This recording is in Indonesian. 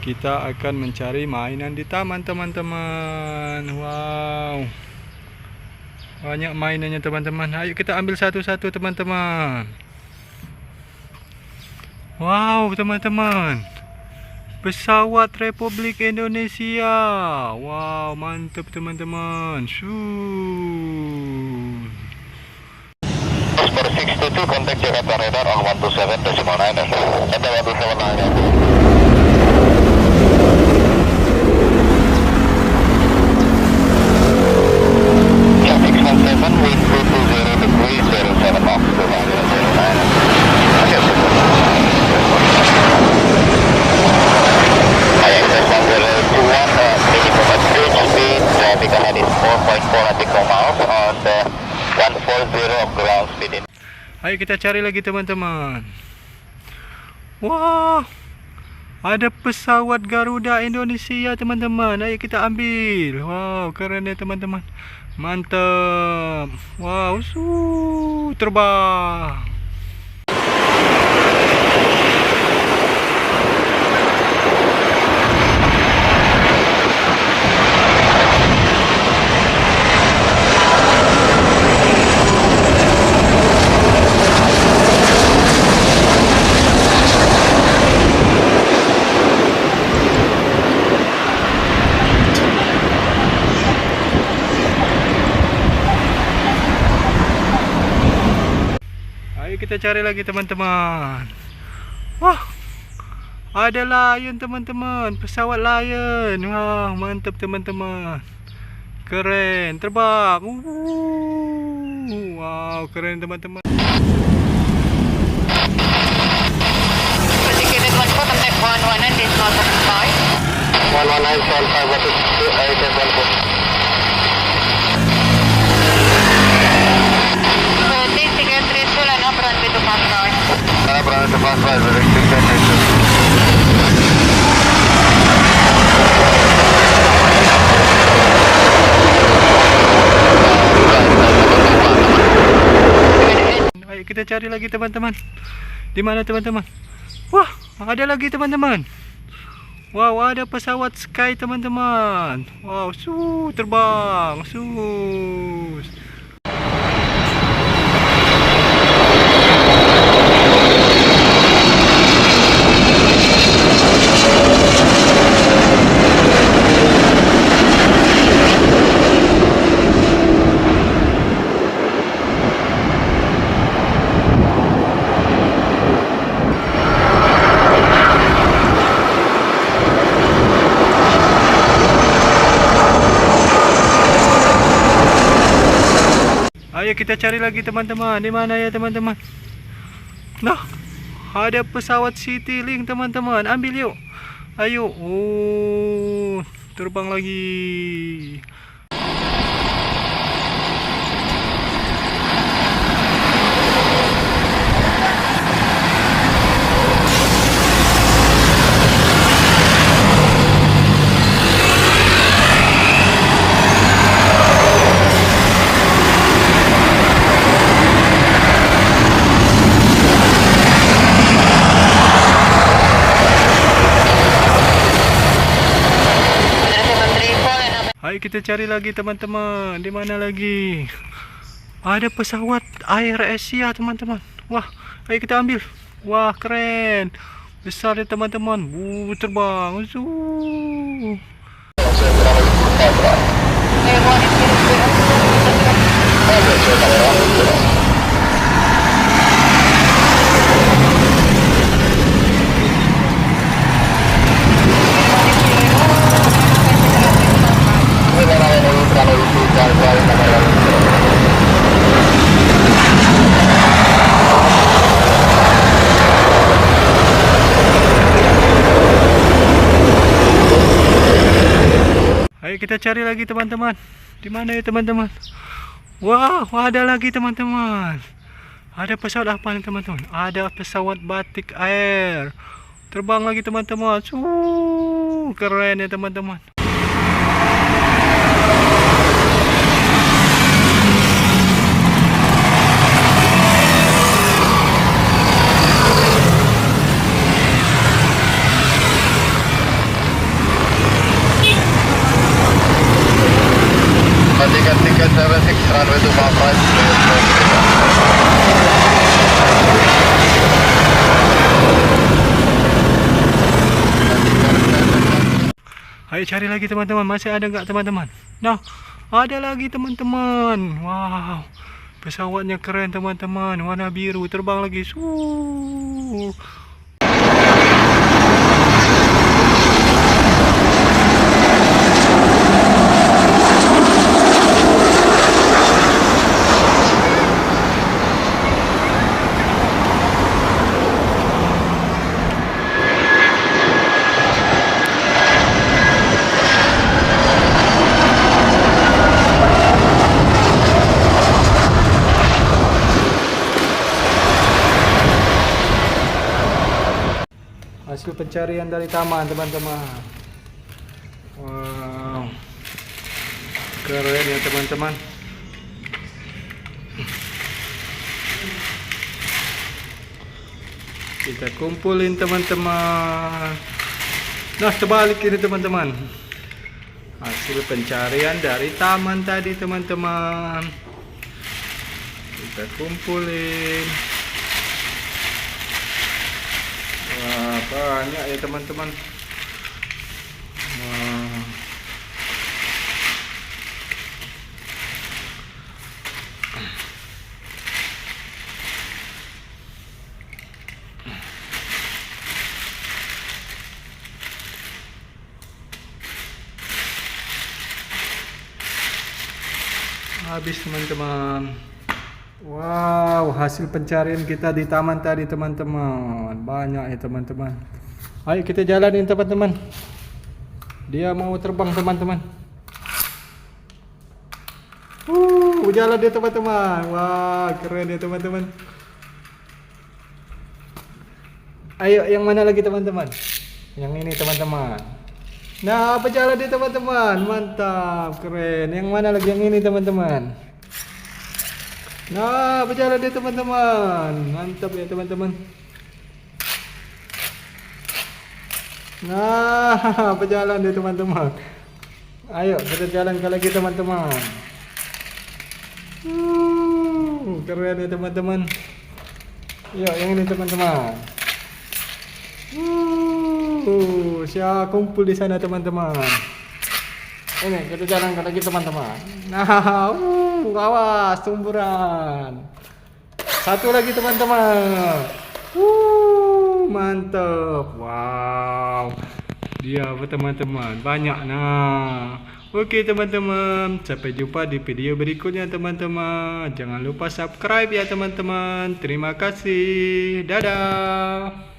Kita akan mencari mainan di taman, teman-teman. Wow, banyak mainannya, teman-teman. Ayo kita ambil satu-satu, teman-teman. Wow, teman-teman, pesawat Republik Indonesia. Wow, mantap, teman-teman. 622, contact Jakarta radar on 127.9 at 127.9. Traffic 17, wind 220 degrees, 07 knots, 209. IXS 1021, minimum approach speed, traffic ahead is 4.4 nautical miles on the 140 of ground speed in. Ayo kita cari lagi, teman-teman. Wah, ada pesawat Garuda Indonesia, teman-teman. Ayo kita ambil. Wow, keren ya, teman-teman. Mantap. Wow, terbang. Ayo kita cari lagi, teman-teman. Wah, ada Lion, teman-teman. Pesawat Lion. Wah, mantap, teman-teman. Keren, terbang. Wow, keren, teman-teman. Indicated 14, contact 119, this is 119, 115, what is 2814. Runway to pass by the restricted distance. Ayo kita cari lagi, teman-teman. Di mana, teman-teman? Wah, ada lagi, teman-teman. Wow, ada pesawat Sky, teman-teman. Wow, terbang. Ayo kita cari lagi, teman-teman. Di mana ya, teman-teman? Nah, ada pesawat Citylink, teman-teman. Ambil yuk. Ayo. Oh, terbang lagi. Ayo kita cari lagi, teman-teman. Di mana lagi? Ada pesawat Air Asia, teman-teman. Wah, ayo kita ambil. Wah, keren. Besar ya, teman-teman. Terbang. Ayo kita cari lagi, teman-teman. Di mana ya, teman-teman? Wah, ada lagi, teman-teman. Ada pesawat apa nih, teman-teman? Ada pesawat Batik Air. Terbang lagi, teman-teman. Keren ya, teman-teman. runway 25, clear for Ayo cari lagi teman-teman, masih ada nggak teman-teman? Nah, ada lagi teman-teman. Wow, pesawatnya keren teman-teman, warna biru, terbang lagi. Hasil pencarian dari taman teman-teman. Wow, keren ya teman-teman. Kita kumpulin teman-teman. Nah, terbalik ini teman-teman. Hasil pencarian dari taman tadi teman-teman. Kita kumpulin. Wah, banyak ya teman-teman. Wah. Habis teman-teman. Wow, hasil pencarian kita di taman tadi teman-teman. Banyak ya teman-teman. Ayo kita jalanin teman-teman. Dia mau terbang teman-teman. Jalan dia teman-teman. Wah, keren ya teman-teman. Ayo yang mana lagi teman-teman? Yang ini teman-teman. Nah, berjalan dia teman-teman. Mantap, keren. Yang mana lagi? Yang ini teman-teman. Nah, berjalan dia teman-teman. Mantap ya teman-teman. Nah, berjalan dia teman-teman. Ayo kita jalankan lagi teman-teman. Keren ya teman-teman. Yuk yang ini teman-teman. Siapa kumpul di sana teman-teman. Ini kita jalankan lagi teman-teman. Nah, awas tumburan. Satu lagi teman-teman. Mantap. Wow. Dia apa teman-teman? Banyak. Nah, oke teman-teman. Sampai jumpa di video berikutnya teman-teman. Jangan lupa subscribe ya teman-teman. Terima kasih. Dadah.